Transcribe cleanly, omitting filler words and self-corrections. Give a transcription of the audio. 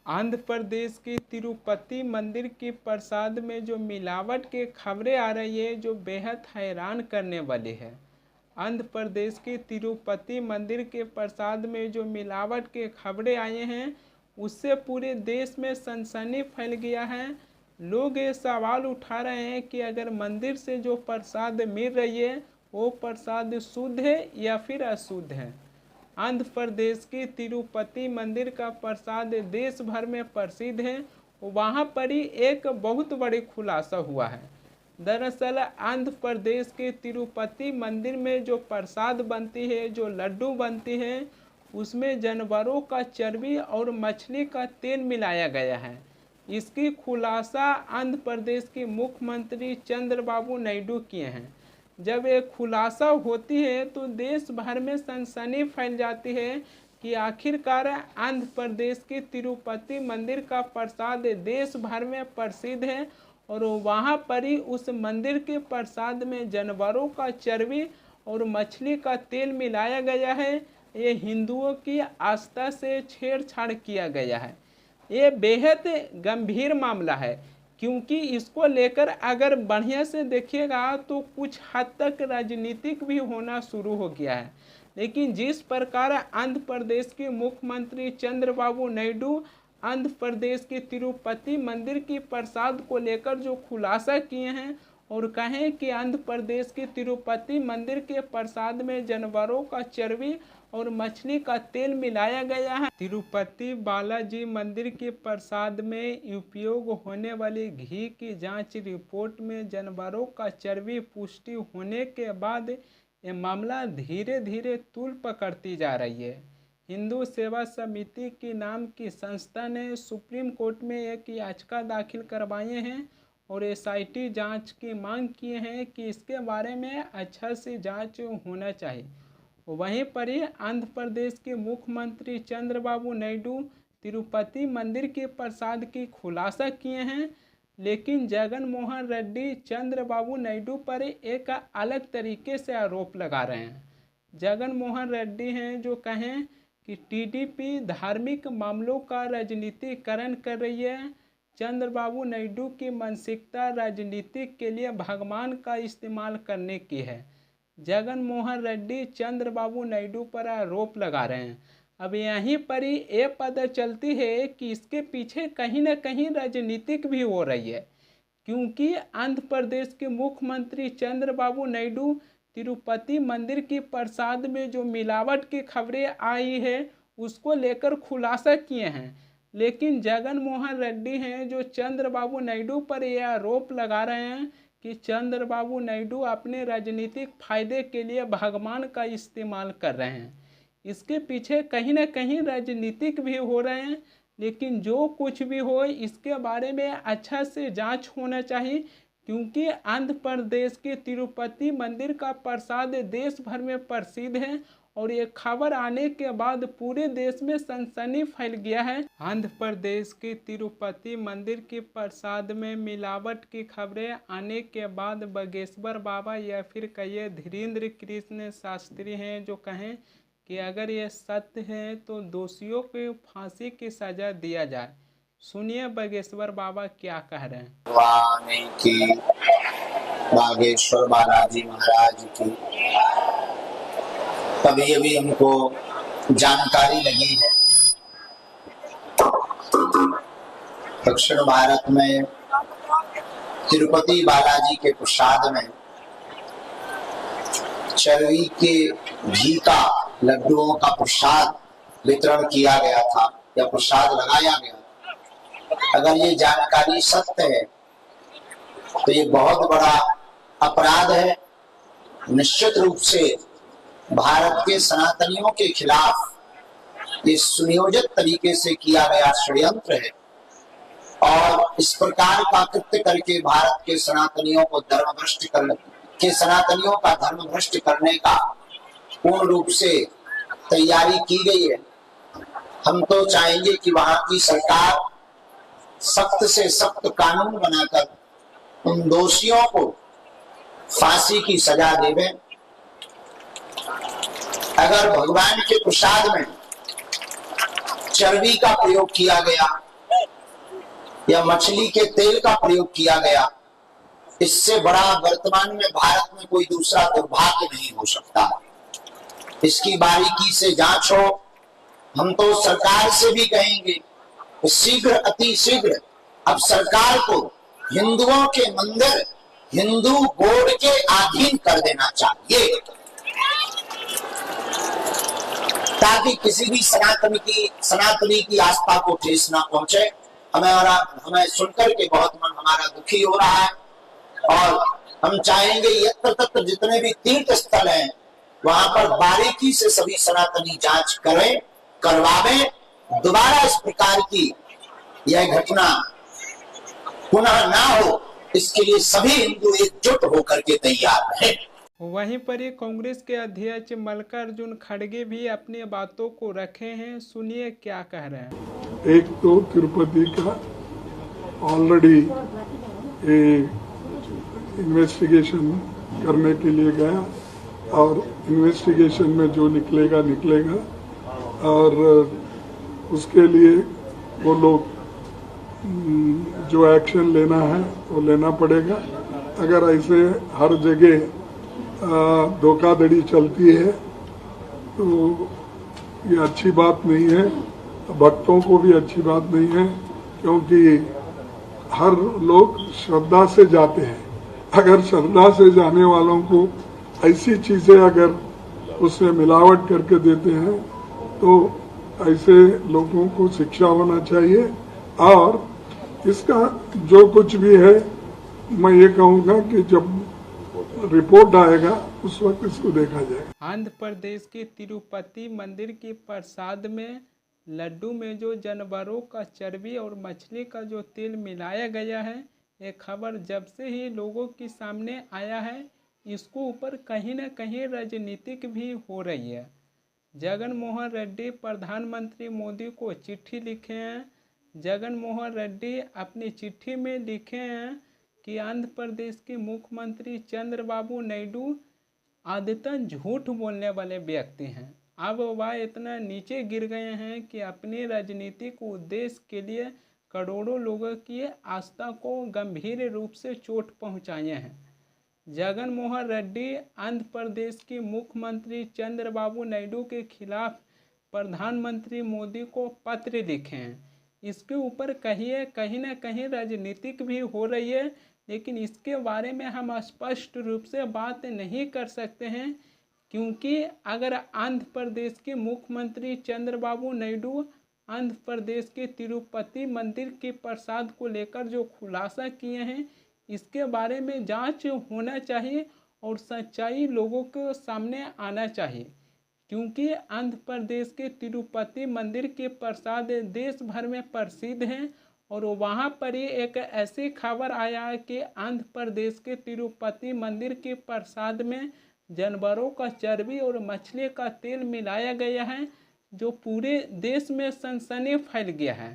आंध्र प्रदेश के तिरुपति मंदिर के प्रसाद में जो मिलावट की खबरें आ रही है जो बेहद हैरान करने वाली है। आंध्र प्रदेश के तिरुपति मंदिर के प्रसाद में जो मिलावट के खबरें आई हैं उससे पूरे देश में सनसनी फैल गया है। लोग ये सवाल उठा रहे हैं कि अगर मंदिर से जो प्रसाद मिल रही है वो प्रसाद शुद्ध है या फिर अशुद्ध है। आंध्र प्रदेश के तिरुपति मंदिर का प्रसाद देश भर में प्रसिद्ध है। वहाँ पर ही एक बहुत बड़ी खुलासा हुआ है। दरअसल आंध्र प्रदेश के तिरुपति मंदिर में जो प्रसाद बनती है, जो लड्डू बनती है, उसमें जानवरों का चर्बी और मछली का तेल मिलाया गया है। इसकी खुलासा आंध्र प्रदेश के मुख्यमंत्री चंद्रबाबू नायडू किए हैं। जब ये खुलासा होती है तो देश भर में सनसनी फैल जाती है कि आखिरकार आंध्र प्रदेश के तिरुपति मंदिर का प्रसाद देश भर में प्रसिद्ध है और वहाँ पर ही उस मंदिर के प्रसाद में जानवरों का चर्बी और मछली का तेल मिलाया गया है। ये हिंदुओं की आस्था से छेड़छाड़ किया गया है। ये बेहद गंभीर मामला है क्योंकि इसको लेकर अगर बढ़िया से देखिएगा तो कुछ हद तक राजनीतिक भी होना शुरू हो गया है। लेकिन जिस प्रकार आंध्र प्रदेश के मुख्यमंत्री चंद्रबाबू नायडू आंध्र प्रदेश के तिरुपति मंदिर की प्रसाद को लेकर जो खुलासा किए हैं और कहें कि आंध्र प्रदेश के तिरुपति मंदिर के प्रसाद में जानवरों का चर्बी और मछली का तेल मिलाया गया है। तिरुपति बालाजी मंदिर के प्रसाद में उपयोग होने वाली घी की जांच रिपोर्ट में जानवरों का चर्बी पुष्टि होने के बाद ये मामला धीरे धीरे तूल पकड़ती जा रही है। हिंदू सेवा समिति की नाम की संस्था ने सुप्रीम कोर्ट में एक याचिका दाखिल करवाए हैं और एसआईटी जांच की मांग किए हैं कि इसके बारे में अच्छा से जांच होना चाहिए। वहीं पर ही आंध्र प्रदेश के मुख्यमंत्री चंद्रबाबू नायडू तिरुपति मंदिर के प्रसाद की खुलासा किए हैं, लेकिन जगन मोहन रेड्डी चंद्रबाबू नायडू पर एक अलग तरीके से आरोप लगा रहे हैं। जगन मोहन रेड्डी हैं जो कहें कि टीडीपी धार्मिक मामलों का राजनीतिकरण कर रही है। चंद्रबाबू नायडू की मानसिकता राजनीति के लिए भगवान का इस्तेमाल करने की है। जगन मोहन रेड्डी चंद्रबाबू नायडू पर आरोप लगा रहे हैं। अब यहीं पर ही ये पता चलती है कि इसके पीछे कहीं ना कहीं राजनीतिक भी हो रही है, क्योंकि आंध्र प्रदेश के मुख्यमंत्री चंद्रबाबू नायडू तिरुपति मंदिर की प्रसाद में जो मिलावट की खबरें आई है उसको लेकर खुलासा किए हैं, लेकिन जगन मोहन रेड्डी हैं जो चंद्रबाबू नायडू पर यह आरोप लगा रहे हैं कि चंद्रबाबू नायडू अपने राजनीतिक फायदे के लिए भगवान का इस्तेमाल कर रहे हैं। इसके पीछे कहीं ना कहीं राजनीतिक भी हो रहे हैं, लेकिन जो कुछ भी हो इसके बारे में अच्छा से जांच होना चाहिए, क्योंकि आंध्र प्रदेश के तिरुपति मंदिर का प्रसाद देश भर में प्रसिद्ध है और ये खबर आने के बाद पूरे देश में सनसनी फैल गया है। आंध्र प्रदेश के तिरुपति मंदिर के प्रसाद में मिलावट की खबरें आने के बाद बागेश्वर बाबा या फिर कहिए धीरेन्द्र कृष्ण शास्त्री हैं जो कहें कि अगर ये सत्य है तो दोषियों को फांसी की सजा दिया जाए। सुनिए बागेश्वर बाबा क्या कह रहे हैं। की बागेश्वर बालाजी महाराज की कभी अभी हमको जानकारी लगी है। दक्षिण भारत में तिरुपति बालाजी के प्रसाद में चर्बी के घी का लड्डुओं का प्रसाद वितरण किया गया था या प्रसाद लगाया गया। अगर ये जानकारी सत्य है तो ये बहुत बड़ा अपराध है। निश्चित रूप से भारत के सनातनियों के खिलाफ ये सुनियोजित तरीके से किया गया षड्यंत्र है और इस प्रकार का कृत्य करके भारत के सनातनियों को धर्मभ्रष्ट करने का पूर्ण रूप से तैयारी की गई है। हम तो चाहेंगे कि वहां की सरकार सख्त से सख्त कानून बनाकर उन दोषियों को फांसी की सजा देवे। अगर भगवान के प्रसाद में चर्बी का प्रयोग किया गया या मछली के तेल का प्रयोग किया गया, इससे बड़ा वर्तमान में भारत में कोई दूसरा दुर्भाग्य नहीं हो सकता। इसकी बारीकी से जांच हो। हम तो सरकार से भी कहेंगे शीघ्र अति शीघ्र अब सरकार को हिंदुओं के मंदिर हिंदू बोर्ड के अधीन कर देना चाहिए, ताकि किसी भी सनातनी की आस्था को ठेस ना पहुंचे। हमें सुनकर के बहुत मन हमारा दुखी हो रहा है और हम चाहेंगे यत्र तत्र जितने भी तीर्थ स्थल हैं वहां पर बारीकी से सभी सनातनी जांच करें, करवावें। दोबारा इस प्रकार की यह घटना पुनः ना हो, इसके लिए सभी हिंदू एकजुट होकर के तैयार हैं। वहीं पर ही कांग्रेस के अध्यक्ष मल्लिकार्जुन खड़गे भी अपनी बातों को रखे हैं। सुनिए क्या कह रहे हैं। एक तो तिरुपति का ऑलरेडी इन्वेस्टिगेशन करने के लिए गया और इन्वेस्टिगेशन में जो निकलेगा और उसके लिए वो लोग जो एक्शन लेना है वो लेना पड़ेगा। अगर ऐसे हर जगह धोखाधड़ी चलती है तो ये अच्छी बात नहीं है, भक्तों को भी अच्छी बात नहीं है, क्योंकि हर लोग श्रद्धा से जाते हैं। अगर श्रद्धा से जाने वालों को ऐसी चीजें अगर उसमें मिलावट करके देते हैं तो ऐसे लोगों को शिक्षा होना चाहिए। और इसका जो कुछ भी है मैं ये कहूँगा कि जब रिपोर्ट आएगा उस वक्त इसको देखा जाएगा। आंध्र प्रदेश के तिरुपति मंदिर के प्रसाद में लड्डू में जो जानवरों का चर्बी और मछली का जो तेल मिलाया गया है, ये खबर जब से ही लोगों के सामने आया है, इसको ऊपर कहीं न कहीं राजनीतिक भी हो रही है। जगन मोहन रेड्डी प्रधानमंत्री मोदी को चिट्ठी लिखे हैं। जगन मोहन रेड्डी अपनी चिट्ठी में लिखे हैं कि आंध्र प्रदेश के मुख्यमंत्री चंद्रबाबू नायडू आदतन झूठ बोलने वाले व्यक्ति हैं। अब वह इतना नीचे गिर गए हैं कि अपने राजनीतिक उद्देश्य के लिए करोड़ों लोगों की आस्था को गंभीर रूप से चोट पहुंचाए हैं। जगन मोहन रेड्डी आंध्र प्रदेश के मुख्यमंत्री चंद्रबाबू नायडू के खिलाफ प्रधानमंत्री मोदी को पत्र लिखे हैं। इसके ऊपर कहीं न कहीं राजनीतिक भी हो रही है, लेकिन इसके बारे में हम स्पष्ट रूप से बात नहीं कर सकते हैं, क्योंकि अगर आंध्र प्रदेश के मुख्यमंत्री चंद्रबाबू नायडू आंध्र प्रदेश के तिरुपति मंदिर के प्रसाद को लेकर जो खुलासा किए हैं, इसके बारे में जांच होना चाहिए और सच्चाई लोगों के सामने आना चाहिए। क्योंकि आंध्र प्रदेश के तिरुपति मंदिर के प्रसाद देश भर में प्रसिद्ध हैं और वहाँ पर ही एक ऐसी खबर आया है कि आंध्र प्रदेश के तिरुपति मंदिर के प्रसाद में जानवरों का चर्बी और मछली का तेल मिलाया गया है, जो पूरे देश में सनसनी फैल गया है।